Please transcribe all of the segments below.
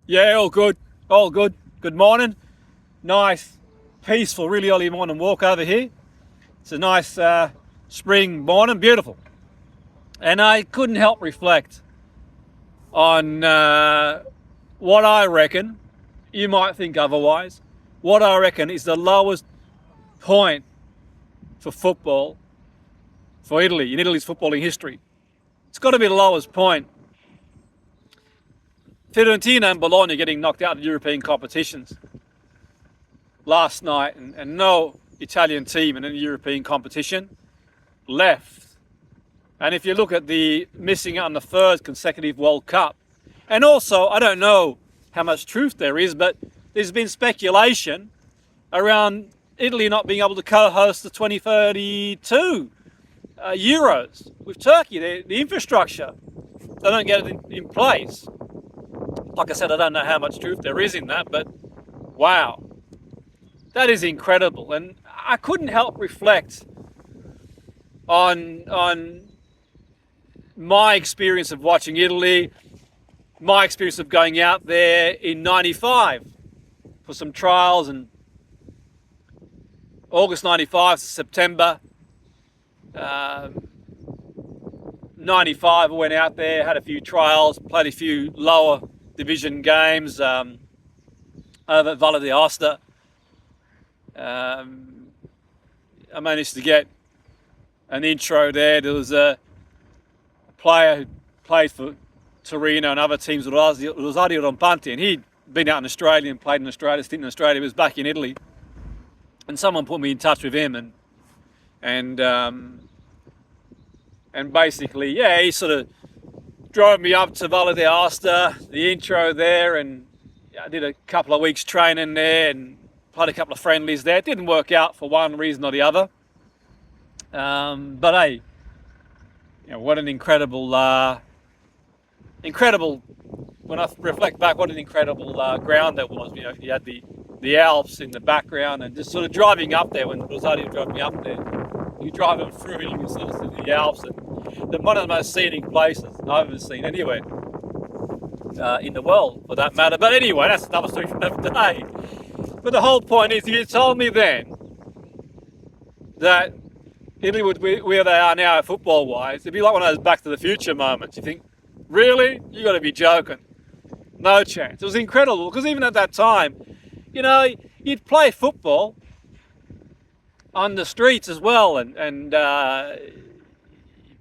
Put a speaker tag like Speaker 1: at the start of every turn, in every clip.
Speaker 1: Yeah, all good. All good. Good morning. Nice, peaceful, really early morning walk over here. It's a nice spring morning, beautiful. And I couldn't help reflect on what I reckon, you might think otherwise, what I reckon is the lowest point for football for Italy, in Italy's footballing history. It's got to be the lowest point. Fiorentina and Bologna getting knocked out of European competitions last night, and no Italian team in any European competition left. And if you look at the missing out on the third consecutive World Cup, and also I don't know how much truth there is, but there's been speculation around Italy not being able to co-host the 2032 Euros with Turkey. The infrastructure, they don't get it in place. Like I said, I don't know how much truth there is in that, but wow, that is incredible. And I couldn't help reflect on my experience of watching Italy, my experience of going out there in '95 for some trials, and August '95 to September '95 I went out there, had a few trials, played a few lower division games over at Valle d'Aosta. I managed to get an intro there. There was a player who played for Torino and other teams, Rosario Rompante, and he'd been out in Australia and played in Australia, stint in Australia. He was back in Italy, and someone put me in touch with him, and basically, yeah, he sort of drove me up to Valle d'Aosta, the intro there, and I did a couple of weeks training there and played a couple of friendlies there. It didn't work out for one reason or the other, but hey, what an incredible, when I reflect back, what an incredible ground that was. You had the Alps in the background, and just sort of driving up there, when Rosario drove me up there, you drive them through and you can sort of see the Alps, and one of the most scenic places I've ever seen anywhere in the world, for that matter. But anyway, that's another story for another day. But the whole point is, if you told me then that Italy would be where they are now football-wise, it'd be like one of those Back to the Future moments. You think, really? You got to be joking. No chance. It was incredible, because even at that time, you'd play football on the streets as well, and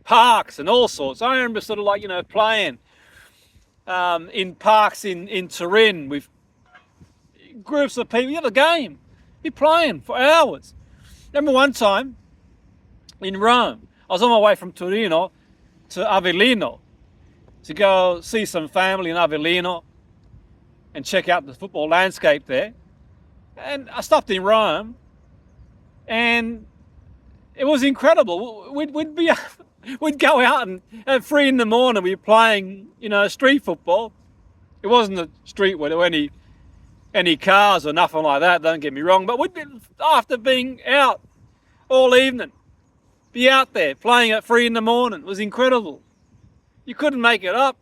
Speaker 1: parks and all sorts. I remember sort of like, playing in parks in Turin with groups of people. You have a game, you're playing for hours. Remember one time in Rome, I was on my way from Torino to Avellino to go see some family in Avellino and check out the football landscape there. And I stopped in Rome, and it was incredible. We'd go out, and at 3 in the morning we'd be playing, street football. It wasn't a street where there were any cars or nothing like that, don't get me wrong, but we'd be, after being out all evening, be out there playing at 3 in the morning. It was incredible. You couldn't make it up.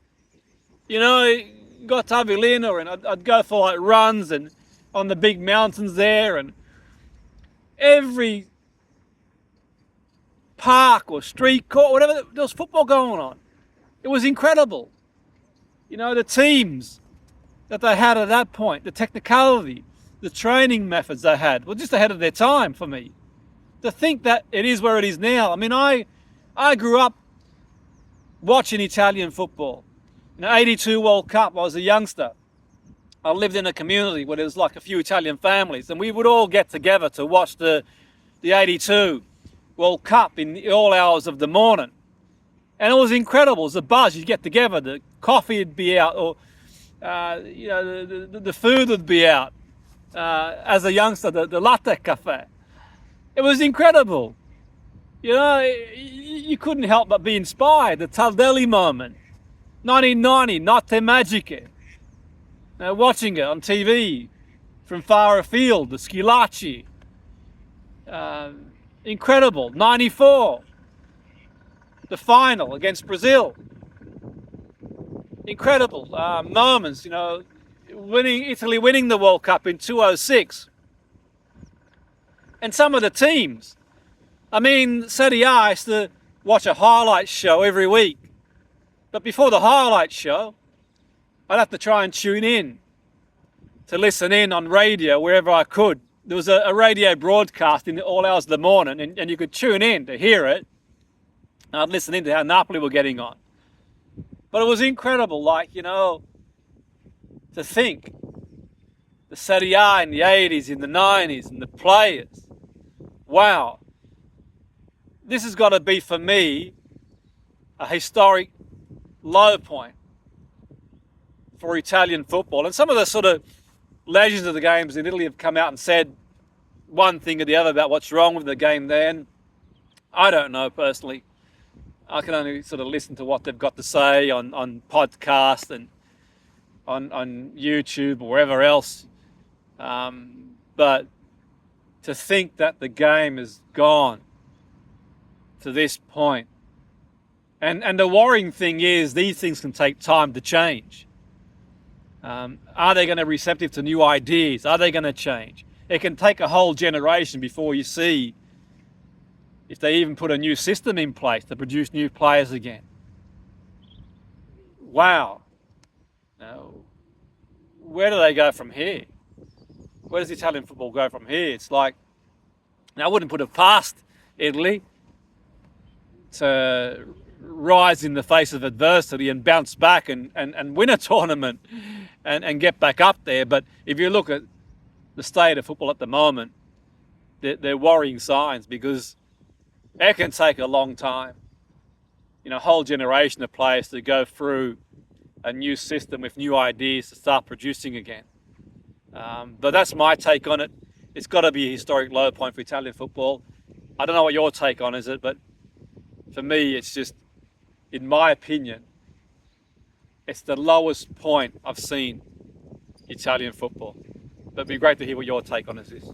Speaker 1: Got to Avellino, and I'd go for like runs and on the big mountains there, and every park or street court, whatever, there was football going on. It was incredible. The teams that they had at that point, the technicality, the training methods they had were just ahead of their time for me. To think that it is where it is now. I mean, I grew up watching Italian football. In the '82 World Cup, I was a youngster. I lived in a community where there was like a few Italian families, and we would all get together to watch the '82 World Cup in all hours of the morning. And it was incredible. It was a buzz. You'd get together, the coffee would be out, or the food would be out. As a youngster, the latte cafe. It was incredible. You couldn't help but be inspired. The Tardelli moment, 1990, Notte Magiche. Watching it on TV from far afield, the Schillaci. Incredible. 94, the final against Brazil. Incredible moments, Italy winning the World Cup in 2006. And some of the teams, I mean, Serie A, I used to watch a highlights show every week. But before the highlights show, I'd have to try and tune in to listen in on radio wherever I could. There was a radio broadcast in all hours of the morning, and you could tune in to hear it. And I'd listen in to how Napoli were getting on. But it was incredible, like, you know, to think the Serie A in the 80s, in the 90s, and the players. Wow. This has got to be, for me, a historic low point for Italian football. And some of the sort of legends of the games in Italy have come out and said one thing or the other about what's wrong with the game then. I don't know personally. I can only sort of listen to what they've got to say on podcasts and on YouTube or wherever else. But to think that the game has gone to this point. And the worrying thing is these things can take time to change. Are they going to be receptive to new ideas? Are they going to change? It can take a whole generation before you see if they even put a new system in place to produce new players again. Wow. Now, where do they go from here? Where does Italian football go from here? It's like, now I wouldn't put it past Italy to rise in the face of adversity and bounce back and win a tournament and get back up there. But if you look at the state of football at the moment, they're worrying signs, because it can take a long time. You know, a whole generation of players to go through a new system with new ideas to start producing again. But that's my take on it. It's got to be a historic low point for Italian football. I don't know what your take on is it, but for me, it's just, in my opinion, it's the lowest point I've seen Italian football. But it'd be great to hear what your take on this is.